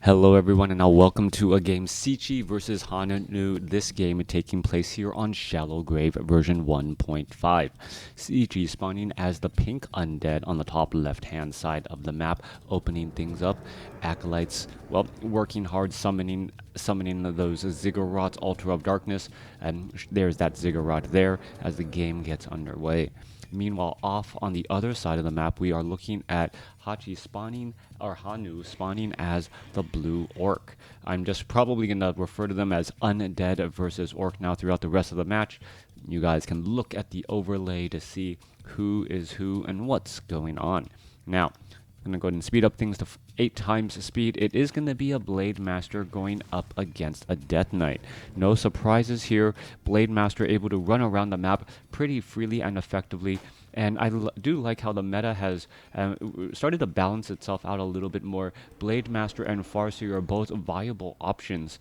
Hello everyone, and now welcome to a game Sichi versus Hainiu. This game taking place here on Shallow Grave version 1.5. Sichi spawning as the pink undead on the top left hand side of the map, opening things up. Acolytes, well, working hard summoning those ziggurats, Altar of Darkness, and there's that ziggurat there as the game gets underway. Meanwhile, off on the other side of the map, we are looking at Hainiu spawning as the blue orc. I'm just probably going to refer to them as undead versus orc now throughout the rest of the match. You guys can look at the overlay to see who is who and what's going on. Now, I'm going to go ahead and speed up things to 8 times speed. It is going to be a Blade Master going up against a Death Knight. No surprises here. Blade Master able to run around the map pretty freely and effectively. And I do like how the meta has started to balance itself out a little bit more. Blade Master and Farseer are both viable options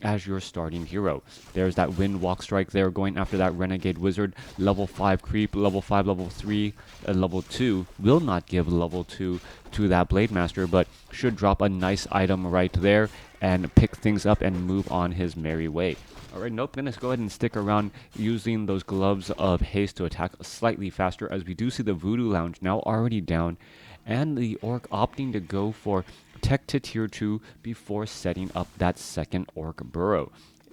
as your starting hero. There's that Wind Walk Strike there going after that Renegade Wizard. Level 5 creep, level 5, level 3, level 2. Will not give level 2 to that Blade Master, but should drop a nice item right there and pick things up and move on his merry way. Alright, nope, gonna go ahead and stick around using those gloves of haste to attack slightly faster, as we do see the Voodoo Lounge now already down, and the Orc opting to go for tech to tier 2 before setting up that second Orc burrow.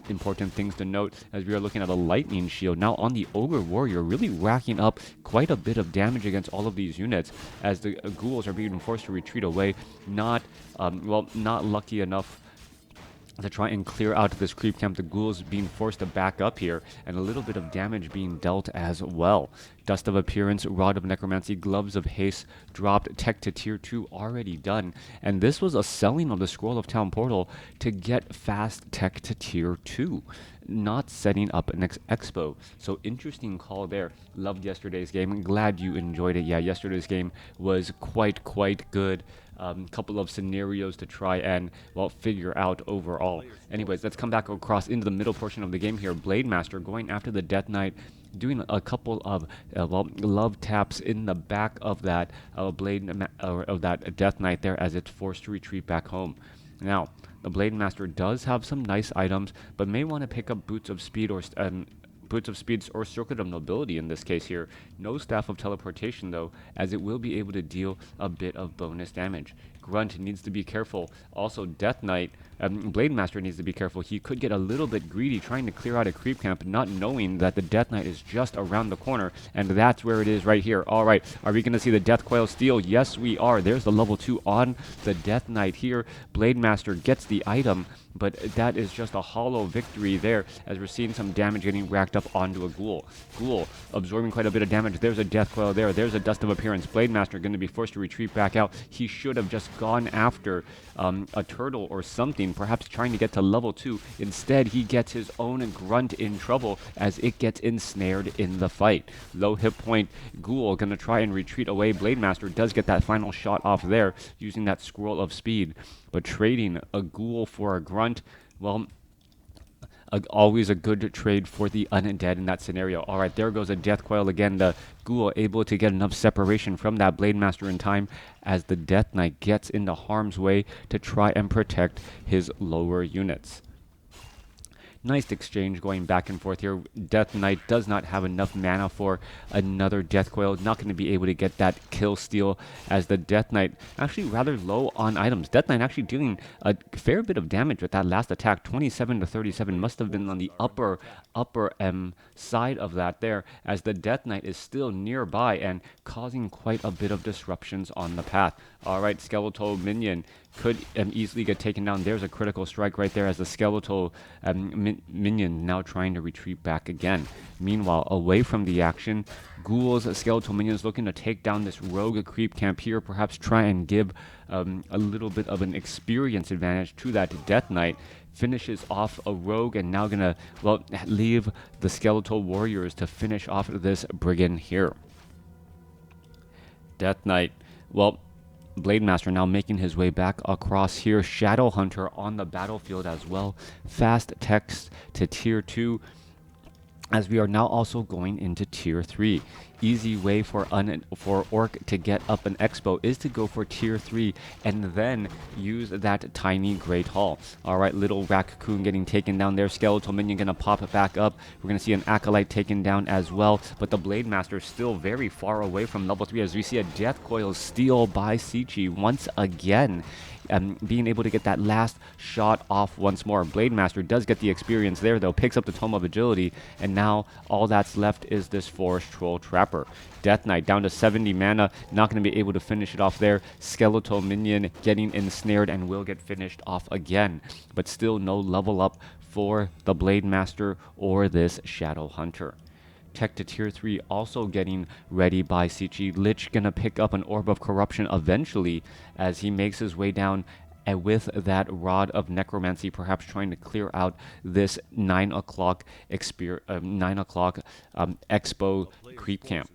Important things to note as we are looking at a lightning shield now on the Ogre Warrior, really racking up quite a bit of damage against all of these units as the ghouls are being forced to retreat away. Not lucky enough to try and clear out this creep camp. The ghouls being forced to back up here, and a little bit of damage being dealt as well. Dust of Appearance, Rod of Necromancy, Gloves of Haste dropped, tech to tier 2 already done, and this was a selling of the Scroll of Town Portal to get fast tech to tier 2, not setting up an expo. So interesting call there. Loved yesterday's game. Glad you enjoyed it. Yeah, yesterday's game was quite good. Couple of scenarios to try and, well, figure out overall. Anyways, let's come back across into the middle portion of the game here. Blade Master going after the Death Knight, doing a couple of love taps in the back of that of that Death Knight there as it's forced to retreat back home. Now, the Blade Master does have some nice items, but may want to pick up Boots of Speed or Circuit of Nobility in this case here. No Staff of Teleportation though, as it will be able to deal a bit of bonus damage. Grunt needs to be careful. Also, Death Knight, Blade Master needs to be careful. He could get a little bit greedy trying to clear out a creep camp, not knowing that the Death Knight is just around the corner, and that's where it is right here. Alright, are we going to see the Death Coil steal? Yes, we are. There's the level 2 on the Death Knight here. Blade Master gets the item, but that is just a hollow victory there, as we're seeing some damage getting racked up onto a ghoul. Ghoul absorbing quite a bit of damage. There's a Death Coil there. There's a Dust of Appearance. Blade Master going to be forced to retreat back out. He should have just gone after a turtle or something, perhaps trying to get to level 2. Instead, he gets his own Grunt in trouble as it gets ensnared in the fight. Low hit point Ghoul going to try and retreat away. Blade Master does get that final shot off there using that Scroll of Speed. But trading a Ghoul for a Grunt, well, always a good trade for the undead in that scenario. Alright, there goes a Death Coil again. The Ghoul able to get enough separation from that Blade Master in time as the Death Knight gets into harm's way to try and protect his lower units. Nice exchange going back and forth here. Death Knight does not have enough mana for another Death Coil. Not going to be able to get that kill steal as the Death Knight actually rather low on items. Death Knight actually dealing a fair bit of damage with that last attack. 27 to 37 must have been on the upper side of that there, as the Death Knight is still nearby and causing quite a bit of disruptions on the path. Alright, Skeletal Minion could easily get taken down. There's a critical strike right there as the Skeletal Minion now trying to retreat back again. Meanwhile, away from the action, Ghouls, Skeletal Minions looking to take down this rogue creep camp here, perhaps try and give a little bit of an experience advantage to that Death Knight. Finishes off a rogue and now gonna, well, leave the Skeletal Warriors to finish off this brigand here. Death Knight, well, Blade Master now making his way back across here. Shadow Hunter on the battlefield as well. Fast text to tier 2. As we are now also going into tier 3. easy way for Orc to get up an Expo is to go for tier 3 and then use that tiny Great Hall. Alright, little Raccoon getting taken down there. Skeletal Minion gonna pop it back up. We're gonna see an Acolyte taken down as well, but the Blade Master still very far away from level 3 as we see a Death Coil steal by Sichi once again. Being able to get that last shot off once more. Blade Master does get the experience there though, picks up the Tome of Agility, and now all that's left is this Forest Troll Trapper. Death Knight down to 70 mana, not going to be able to finish it off there. Skeletal Minion getting ensnared and will get finished off again, but still no level up for the Blade Master or this Shadow Hunter. Tech to tier 3 also getting ready by Sichi. Lich gonna pick up an Orb of Corruption eventually as he makes his way down with that Rod of Necromancy, perhaps trying to clear out this 9 o'clock Expo creep camp.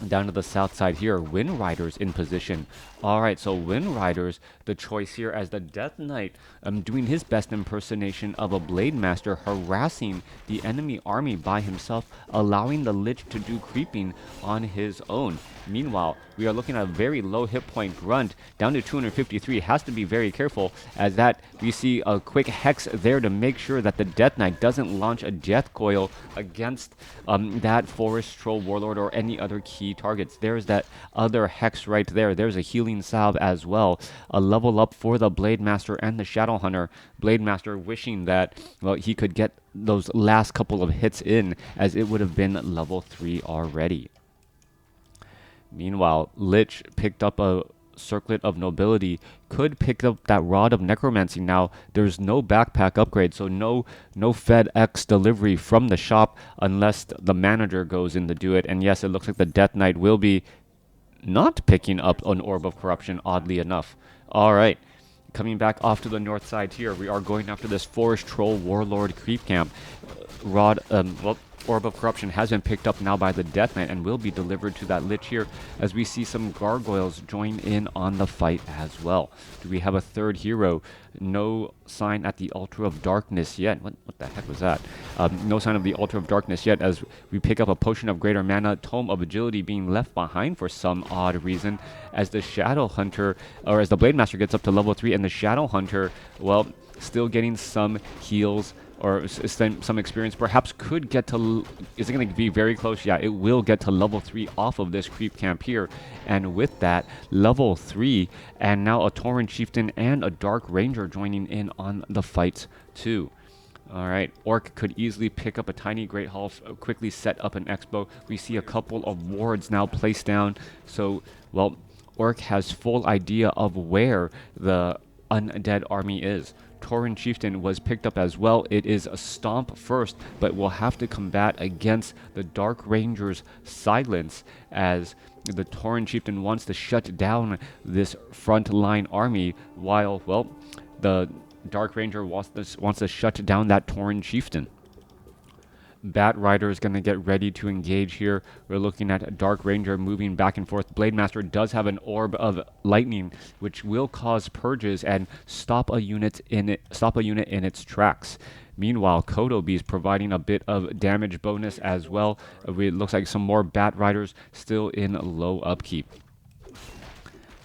Down to the south side here, Wind Riders in position. Alright, so Wind Riders, the choice here as the Death Knight doing his best impersonation of a Blade Master, harassing the enemy army by himself, allowing the Lich to do creeping on his own. Meanwhile, we are looking at a very low hit point Grunt, down to 253, has to be very careful as that we see a quick Hex there to make sure that the Death Knight doesn't launch a Death Coil against that Forest Troll Warlord or any other key targets. There's that other Hex right there. There's a Healing Salve as well. A level up for the Blade Master and the Shadow Hunter. Blade Master wishing that, well, he could get those last couple of hits in as it would have been level 3 already. Meanwhile, Lich picked up a Circlet of Nobility, could pick up that Rod of Necromancy now. There's no backpack upgrade, so no FedEx delivery from the shop unless the manager goes in to do it. And yes, it looks like the Death Knight will be not picking up an Orb of Corruption, oddly enough. Alright, coming back off to the north side here, we are going after this Forest Troll Warlord creep camp. Orb of Corruption has been picked up now by the Death Knight and will be delivered to that Lich here as we see some Gargoyles join in on the fight as well. Do we have a third hero? No sign at the Altar of Darkness yet. What the heck was that? No sign of the Altar of Darkness yet as we pick up a Potion of Greater Mana, Tome of Agility being left behind for some odd reason as the Shadow Hunter, or as the Blade Master gets up to level 3 and the Shadow Hunter, well, still getting some heals or some experience, perhaps could get to, is it going to be very close? Yeah, it will get to level 3 off of this creep camp here. And with that, level 3, and now a Tauren Chieftain and a Dark Ranger joining in on the fight too. Alright, Orc could easily pick up a tiny Great Hall, quickly set up an Expo. We see a couple of wards now placed down, so, well, Orc has full idea of where the undead army is. Tauren Chieftain was picked up as well. It is a stomp first, but will have to combat against the Dark Ranger's silence as the Tauren Chieftain wants to shut down this front line army while, well, the Dark Ranger wants to shut down that Tauren Chieftain. Bat Rider is going to get ready to engage here. We're looking at Dark Ranger moving back and forth. Blade Master does have an Orb of Lightning, which will cause purges and stop a unit in its tracks. Meanwhile, Kotobi is providing a bit of damage bonus as well. It looks like some more Bat Riders still in low upkeep.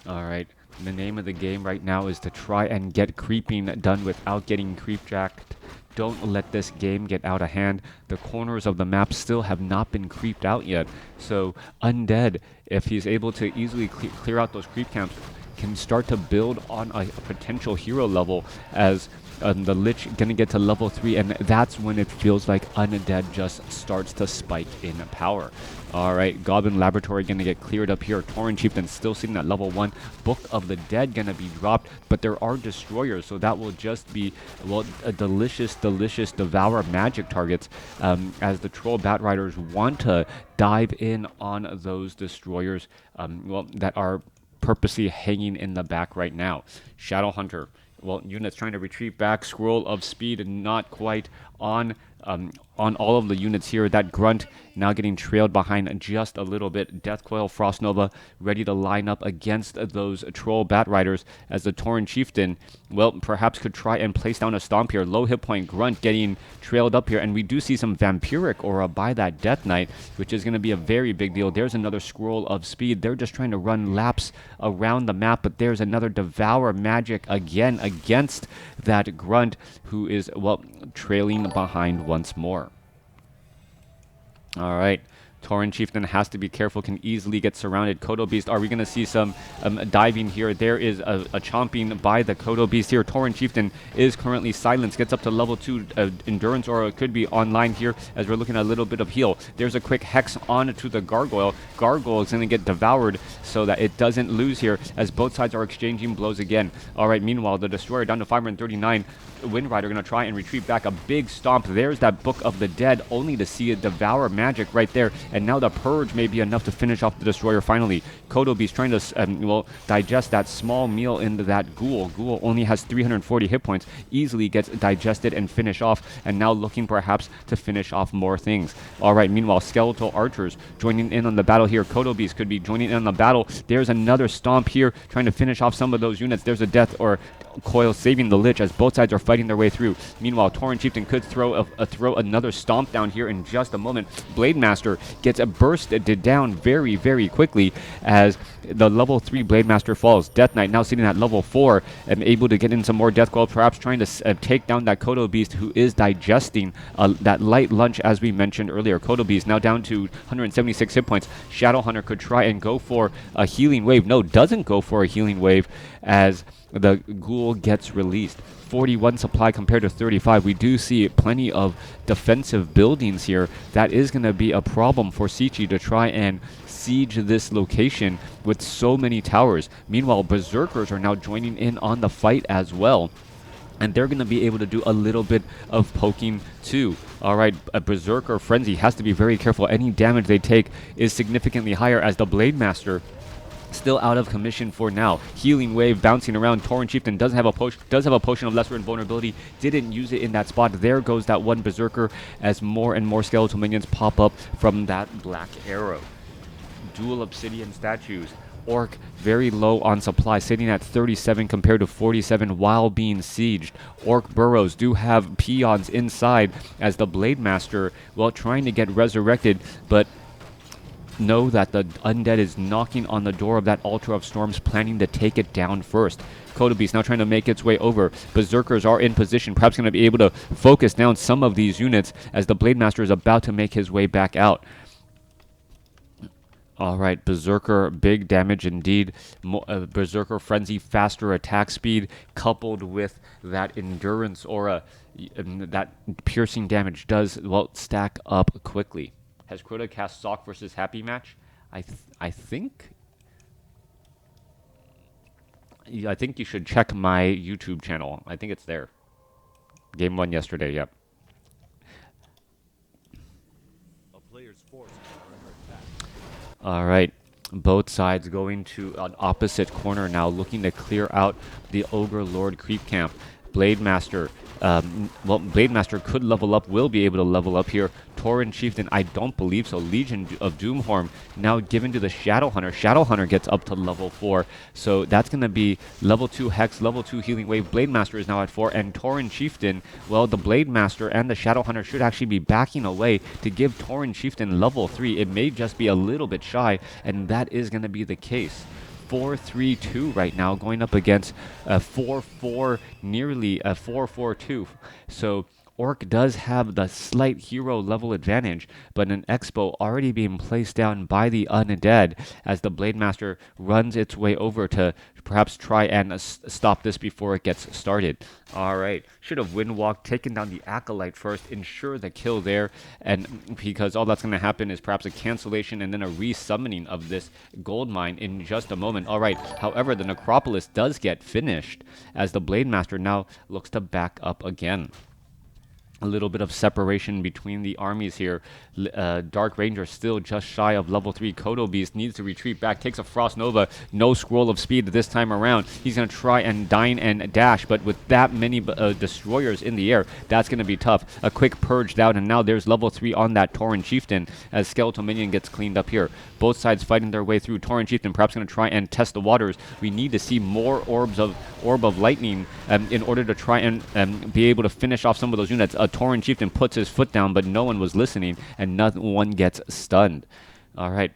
Alright, the name of the game right now is to try and get creeping done without getting creepjacked. Don't let this game get out of hand. The corners of the map still have not been creeped out yet. So Undead, if he's able to easily clear out those creep camps, can start to build on a potential hero level as the Lich gonna get to level 3, and that's when it feels like Undead just starts to spike in power. Alright, Goblin Laboratory gonna get cleared up here. Tauren Chieftain still sitting at level 1. Book of the Dead gonna be dropped, but there are destroyers, so that will just be, well, a delicious devour magic targets as the Troll Bat Riders want to dive in on those destroyers well, that are purposely hanging in the back right now. Shadow Hunter, well, units trying to retreat back. Scroll of Speed not quite on on all of the units here. That Grunt now getting trailed behind just a little bit. Death Coil, Frost Nova ready to line up against those Troll Bat Riders as the Tauren Chieftain, well, perhaps could try and place down a stomp here. Low hit point Grunt getting trailed up here, and we do see some Vampiric Aura by that Death Knight, which is going to be a very big deal. There's another Scroll of Speed. They're just trying to run laps around the map, but there's another Devour Magic again against that Grunt, who is, well, trailing behind once more. All right. Tauren Chieftain has to be careful, can easily get surrounded. Kodo Beast, are we going to see some diving here? There is a chomping by the Kodo Beast here. Tauren Chieftain is currently silenced, gets up to level 2 Endurance Aura, could be online here as we're looking at a little bit of heal. There's a quick Hex onto the Gargoyle. Gargoyle is going to get devoured so that it doesn't lose here as both sides are exchanging blows again. All right, meanwhile, the Destroyer down to 539. Wind Rider going to try and retreat back. A big stomp. There's that Book of the Dead, only to see a Devour Magic right there. And now the Purge may be enough to finish off the Destroyer finally. Kodo Beast trying to, well, digest that small meal into that Ghoul. Ghoul only has 340 hit points. Easily gets digested and finished off. And now looking perhaps to finish off more things. All right, meanwhile, Skeletal Archers joining in on the battle here. Kodo Beast could be joining in on the battle. There's another stomp here, trying to finish off some of those units. There's a Death or Coil saving the Lich as both sides are fighting their way through. Meanwhile, Tauren Chieftain could throw another stomp down here in just a moment. Blade Master gets bursted down very, very quickly as the level 3 Blade Master falls. Death Knight now sitting at level 4 and able to get in some more Death Coil, perhaps trying to take down that Kodo Beast who is digesting that light lunch as we mentioned earlier. Kodo Beast now down to 176 hit points. Shadowhunter could try and go for a healing wave. No, doesn't go for a healing wave as the Ghoul gets released. 41 supply compared to 35. We do see plenty of defensive buildings here. That is going to be a problem for Sichi to try and siege this location with so many towers. Meanwhile, Berserkers are now joining in on the fight as well. And they're going to be able to do a little bit of poking too. All right, a Berserker Frenzy has to be very careful. Any damage they take is significantly higher as the Blade Master still out of commission for now. Healing Wave bouncing around. Tauren Chieftain does have a potion of lesser invulnerability. Didn't use it in that spot. There goes that one Berserker as more and more skeletal minions pop up from that black arrow. Dual Obsidian Statues. Orc very low on supply, sitting at 37 compared to 47 while being sieged. Orc burrows do have peons inside as the Blade Master, well, trying to get resurrected, but know that the undead is knocking on the door of that Altar of Storms, planning to take it down first. Kodo Beast now trying to make its way over. Berserkers are in position, perhaps going to be able to focus down some of these units as the Blade Master is about to make his way back out. All right, Berserker, big damage indeed. Berserker Frenzy, faster attack speed, coupled with that Endurance Aura. That piercing damage does, well, stack up quickly. Has Crota cast Sock versus Happy match? I think you should check my YouTube channel. I think it's there. Game 1 yesterday, yep. All right. Both sides going to an opposite corner now, looking to clear out the Ogre Lord creep camp. Blade Master, well, Blade Master could level up, will be able to level up here. Tauren Chieftain, I don't believe so. Legion of Doomhorn now given to the Shadowhunter. Shadowhunter gets up to level 4, so that's going to be level 2 Hex, level 2 Healing Wave. Blade Master is now at 4, and Tauren Chieftain, well, the Blade Master and the Shadowhunter should actually be backing away to give Tauren Chieftain level 3. It may just be a little bit shy, and that is going to be the case. 4-3-2 right now, going up against a 4-4, nearly a 4-4-2. So Orc does have the slight hero level advantage, but an Expo already being placed down by the undead as the Blade Master runs its way over to perhaps try and stop this before it gets started. All right, should have Windwalk, taken down the Acolyte first, ensure the kill there, and because all that's going to happen is perhaps a cancellation and then a resummoning of this gold mine in just a moment. All right, however, the Necropolis does get finished as the Blade Master now looks to back up again. A little bit of separation between the armies here. Dark Ranger still just shy of level 3. Kodo Beast needs to retreat back, takes a Frost Nova, no Scroll of Speed this time around. He's going to try and dine and dash, but with that many destroyers in the air, that's going to be tough. A quick purge down, and now there's level 3 on that Tauren Chieftain as Skeletal Minion gets cleaned up here. Both sides fighting their way through. Tauren Chieftain perhaps going to try and test the waters. We need to see more Orb of Lightning in order to try and be able to finish off some of those units. Tauren Chieftain puts his foot down, but no one was listening, and no one gets stunned. All right.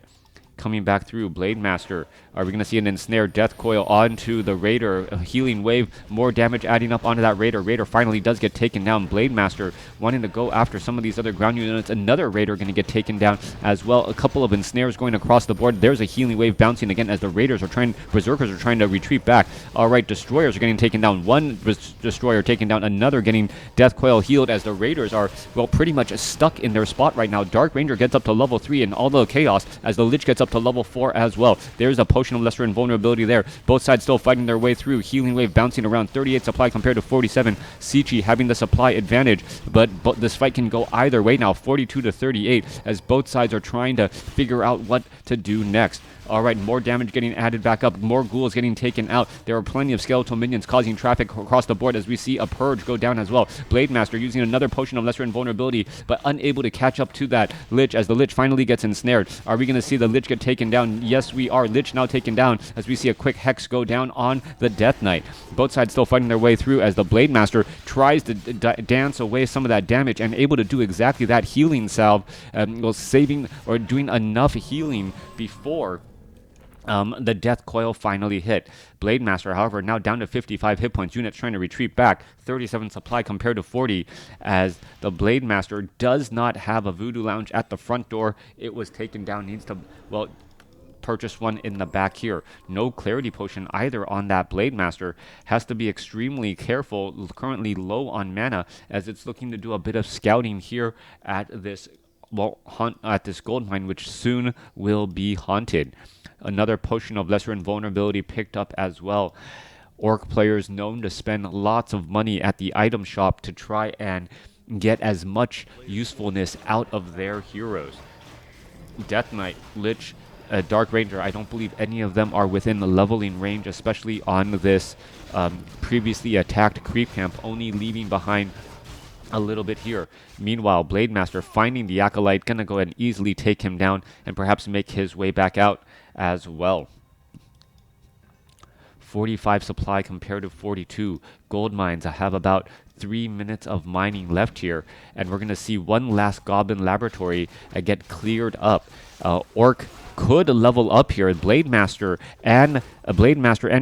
Coming back through, Blade Master. Are we going to see an ensnared Death Coil onto the Raider? A healing wave, more damage adding up onto that Raider. Raider finally does get taken down. Blade Master wanting to go after some of these other ground units. Another Raider going to get taken down as well. A couple of ensnares going across the board. There's a healing wave bouncing again as the Raiders are Berserkers are trying to retreat back. All right, Destroyers are getting taken down. One Destroyer taken down, another getting Death Coil healed as the Raiders are, well, pretty much stuck in their spot right now. Dark Ranger gets up to level 3 and all the chaos as the Lich gets up to level 4 as well. There's a Potion of Lesser Invulnerability there. Both sides still fighting their way through. Healing wave bouncing around. 38 supply compared to 47. Sichi having the supply advantage, but this fight can go either way now. 42 to 38 as both sides are trying to figure out what to do next. All right, more damage getting added back up. More ghouls getting taken out. There are plenty of skeletal minions causing traffic across the board as we see a purge go down as well. Blade Master using another Potion of Lesser Invulnerability, but unable to catch up to that Lich as the Lich finally gets ensnared. Are we going to see the Lich get taken down? Yes, we are. Lich now taken down as we see a quick Hex go down on the Death Knight. Both sides still fighting their way through as the Blade Master tries to dance away some of that damage and able to do exactly that. Healing salve, saving or doing enough healing before the Death Coil finally hit. Blade Master, however, now down to 55 hit points. Units trying to retreat back. 37 supply compared to 40 as the Blade Master does not have a Voodoo Lounge at the front door. It was taken down. Needs to, well, purchase one in the back here. No Clarity Potion either on that Blade Master. Has to be extremely careful. Currently low on mana as it's looking to do a bit of scouting here at this, well, at this gold mine, which soon will be haunted. Another Potion of Lesser Invulnerability picked up as well. Orc players known to spend lots of money at the item shop to try and get as much usefulness out of their heroes. Death Knight, Lich, Dark Ranger, I don't believe any of them are within the leveling range, especially on this previously attacked creep camp, only leaving behind a little bit here. Meanwhile, Blade Master finding the Acolyte, gonna go ahead and easily take him down and perhaps make his way back out as well. 45 supply compared to 42. Gold mines, I have about 3 minutes of mining left here, and we're gonna see one last Goblin Laboratory get cleared up. Orc could level up here. Blade Master and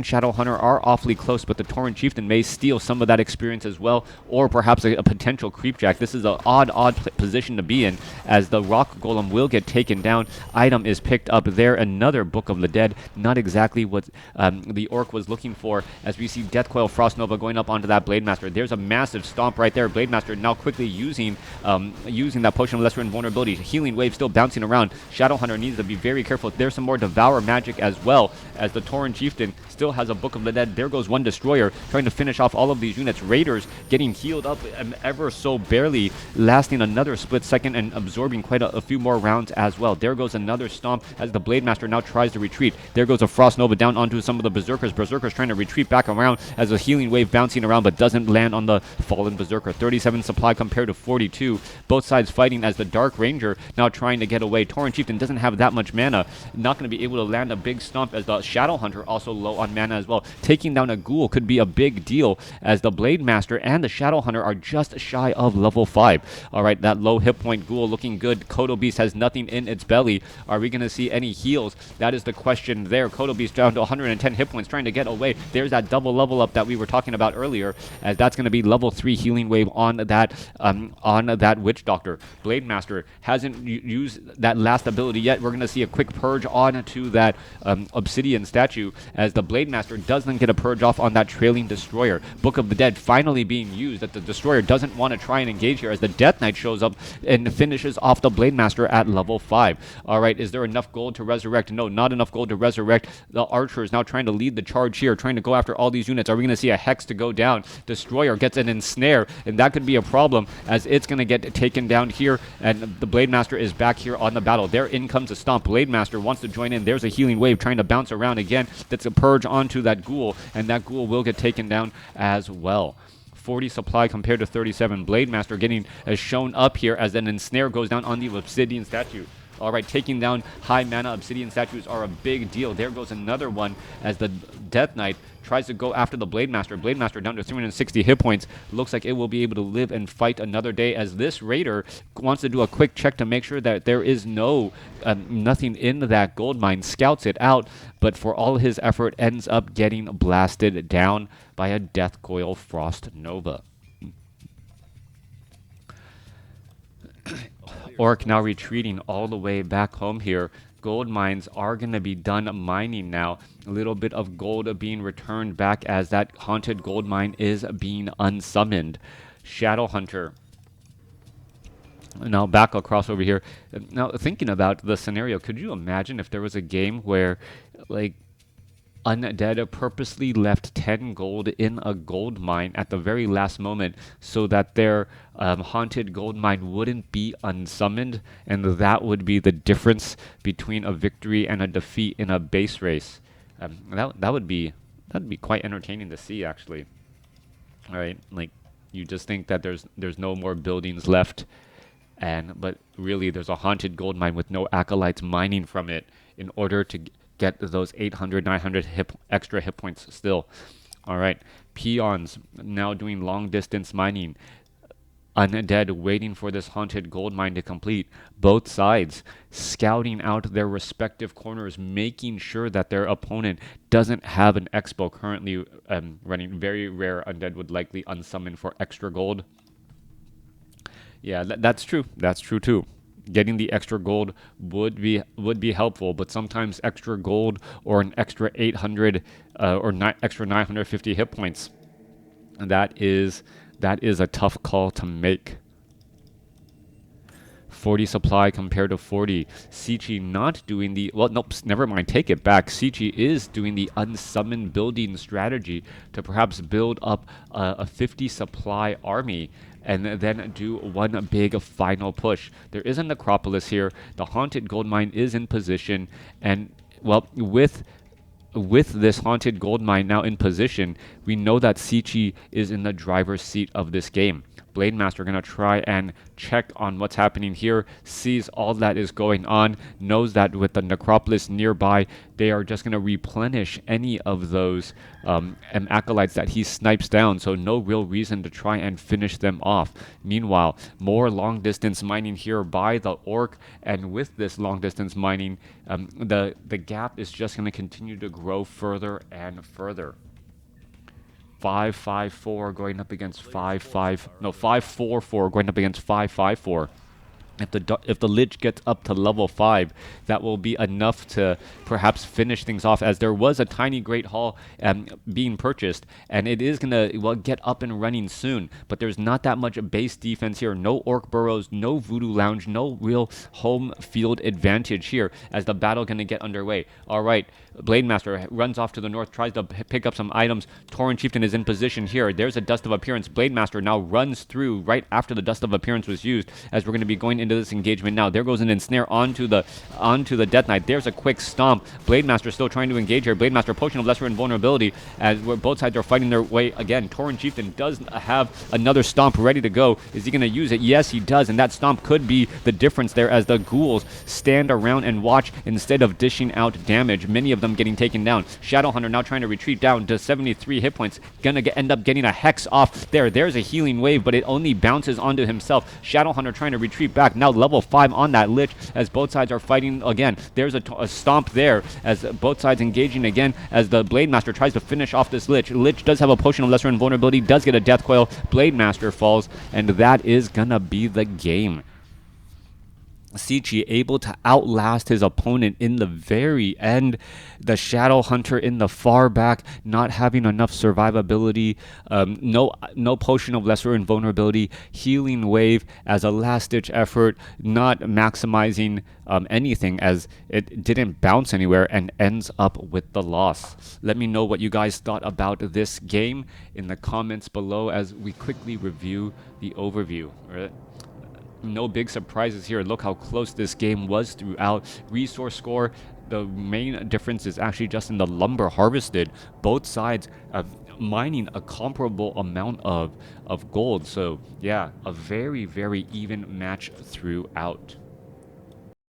Shadow Hunter are awfully close, but the Tauren Chieftain may steal some of that experience as well, or perhaps a potential Creepjack. This is an odd position to be in, as the Rock Golem will get taken down. Item is picked up there. Another Book of the Dead. Not exactly what the Orc was looking for, as we see Death Coil Frost Nova going up onto that Blade Master. There's a massive stomp right there. Blade Master now quickly using that Potion of Lesser Invulnerability. Healing Wave still bouncing around. Shadow Hunter needs to be very careful. There's some more Devour magic as well, as the Tauren Chieftain still has a Book of the Dead. There goes one Destroyer trying to finish off all of these units. Raiders getting healed up ever so barely, lasting another split second and absorbing quite a few more rounds as well. There goes another stomp as the Blade Master now tries to retreat. There goes a Frost Nova down onto some of the Berserkers. Berserkers trying to retreat back around as a healing wave bouncing around, but doesn't land on the fallen Berserker. 37 supply compared to 42. Both sides fighting as the Dark Ranger now trying to get away. Tauren Chieftain doesn't have that much mana. Not going to be able to land a big stomp, as the Shadow Hunter also low on mana as well. Taking down a Ghoul could be a big deal, as the Blade Master and the Shadow Hunter are just shy of level 5. Alright, that low hit point Ghoul looking good. Kodo Beast has nothing in its belly. Are we going to see any heals? That is the question there. Kodo Beast down to 110 hit points trying to get away. There's that double level up that we were talking about earlier, as that's going to be level 3 healing wave on that Witch Doctor. Blade Master hasn't used that last ability yet. We're going to see a quick quick purge onto that obsidian statue, as the Blade Master doesn't get a purge off on that trailing destroyer. Book of the Dead finally being used, that the destroyer doesn't want to try and engage here, as the Death Knight shows up and finishes off the Blade Master at level 5. Alright, is there enough gold to resurrect? No, not enough gold to resurrect. The Archer is now trying to lead the charge here, trying to go after all these units. Are we going to see a Hex to go down? Destroyer gets an ensnare, and that could be a problem, as it's going to get taken down here, and the Blade Master is back here on the battle. There in comes a stomp. Blade Master wants to join in. There's a healing wave trying to bounce around again. That's a purge onto that ghoul, and that ghoul will get taken down as well. 40 supply compared to 37. Blade Master getting shown up here as an ensnare goes down on the obsidian statue. Alright, taking down high mana obsidian statues are a big deal. There goes another one as the Death Knight tries to go after the Blade Master. Blade Master down to 360 hit points. Looks like it will be able to live and fight another day, as this Raider wants to do a quick check to make sure that there is nothing in that gold mine. Scouts it out, but for all his effort ends up getting blasted down by a Death Coil Frost Nova. Orc now retreating all the way back home here. Gold mines are going to be done mining now. A little bit of gold being returned back as that haunted gold mine is being unsummoned. Shadow Hunter. Now back across over here. Now thinking about the scenario, could you imagine if there was a game where, like, Undead purposely left 10 gold in a gold mine at the very last moment so that their haunted gold mine wouldn't be unsummoned, and that would be the difference between a victory and a defeat in a base race. That'd be quite entertaining to see, actually. All right, like, you just think that there's no more buildings left, but really there's a haunted gold mine with no acolytes mining from it in order to get those 800, 900 extra hit points still. All right, peons now doing long distance mining. Undead waiting for this haunted gold mine to complete. Both sides scouting out their respective corners, making sure that their opponent doesn't have an expo currently running. Very rare undead would likely unsummon for extra gold. Yeah, that's true. That's true too. Getting the extra gold would be helpful, but sometimes extra gold or an extra 800 extra 950 hit points, that is a tough call to make. 40 supply compared to 40. Sichi not doing the... Well, nope, never mind. Take it back. Sichi is doing the unsummoned building strategy to perhaps build up a 50 supply army and then do one big final push. There is a necropolis here. The haunted gold mine is in position, and, well, with this haunted gold mine now in position, we know that Sichi is in the driver's seat of this game. Blade Master going to try and check on what's happening here, sees all that is going on, knows that with the necropolis nearby, they are just going to replenish any of those acolytes that he snipes down, so no real reason to try and finish them off. Meanwhile, more long distance mining here by the Orc, and with this long distance mining, the gap is just going to continue to grow further and further. 5-5-4 going up against 5-4-4 going up against 5-5-4. If the Lich gets up to level 5, that will be enough to perhaps finish things off, as there was a tiny Great Hall being purchased, and it is going to, well, get up and running soon, but there's not that much base defense here. No Orc Burrows, no Voodoo Lounge, no real home field advantage here as the battle going to get underway. All right, Blade Master runs off to the north, tries to pick up some items. Tauren Chieftain is in position here. There's a Dust of Appearance. Blade Master now runs through right after the Dust of Appearance was used, as we're going to be going into this engagement now. There goes an ensnare onto the Death Knight. There's a quick stomp. Blade Master still trying to engage here. Blade Master, Potion of Lesser Invulnerability, as both sides are fighting their way again. Tauren Chieftain does have another stomp ready to go. Is he going to use it? Yes, he does, and that stomp could be the difference there, as the ghouls stand around and watch instead of dishing out damage. Many of them getting taken down. Shadow Hunter now trying to retreat down to 73 hit points. Gonna end up getting a Hex off there. There's a healing wave, but it only bounces onto himself. Shadow Hunter trying to retreat back. Now level 5 on that Lich, as both sides are fighting again. There's a stomp there, as both sides engaging again, as the Blade Master tries to finish off this Lich. Lich does have a Potion of Lesser Invulnerability, does get a Death Coil. Blade Master falls, and that is gonna be the game. Sichi able to outlast his opponent in the very end. The Shadow Hunter in the far back not having enough survivability. No potion of lesser invulnerability. Healing wave as a last ditch effort, not maximizing anything as it didn't bounce anywhere and ends up with the loss. Let me know what you guys thought about this game in the comments below as we quickly review the overview. Right? No big surprises here. Look how close this game was throughout. Resource score, the main difference is actually just in the lumber harvested. Both sides of mining a comparable amount of gold. So yeah, a very, very even match throughout.